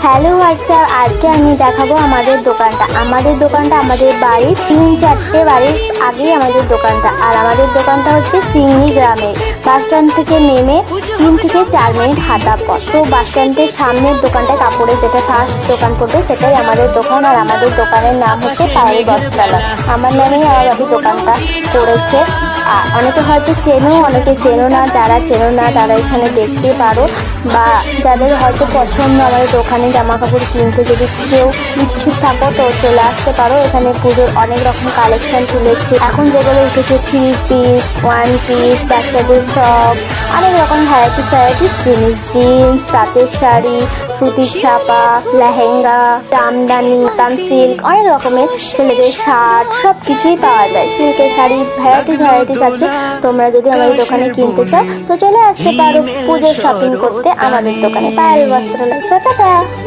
Hello WhatsApp, আজকে আমি দেখাবো আমাদের দোকানটা। আমাদের বাড়ির 3-4টে বাড়ির আগেই আমাদের দোকানটা। আর আমাদের দোকানটা হচ্ছে সিংড়ি গ্রামে। বাস স্ট্যান্ড থেকে নেমে 3 থেকে 4 মিনিট হাঁটা পথ। তো বাস স্ট্যান্ডের সামনের দোকানটায় কাপড়ের যেটা ফার্স্ট দোকান পড়বে সেটাই আমাদের দোকান। আর আমাদের দোকানের নাম হচ্ছে পায়েল বস্ত্রালয়। আমার নামেই আমার বাড়ি দোকানটা করেছে। আর অনেকে হয়তো চেনো, অনেকে চেনো না। যারা চেনো না তারা এখানে দেখতে পারো, বা যাদের হয়তো পছন্দ আমাদের দোকানে জামা কাপড় কিনতে, যদি কেউ ইচ্ছুক থাকো তো চলে আসতে পারো। এখানে পুজোর অনেক রকম কালেকশন তুলেছি এখন, যেগুলো উঠেছে 3 পিস, 1 পিস, বাচ্চাদের সব অনেক রকম ভ্যারাইটিস জিনিস, জিন্স, তাঁতের শাড়ি, সুতির ছাপা, লেহেঙ্গা, জামদানি, সিল্ক, অনেক রকমের ছেলেদের শার্ট, সব কিছুই পাওয়া যায়। সিল্কের শাড়ি ভ্যারাইটিস আছে। তোমরা যদি আমাদের দোকানে কিনতে চাও তো চলে আসতে পারো পুজোর শপিং করতে আমাদের দোকানে পায়েল বস্ত্রালয়। টাটা।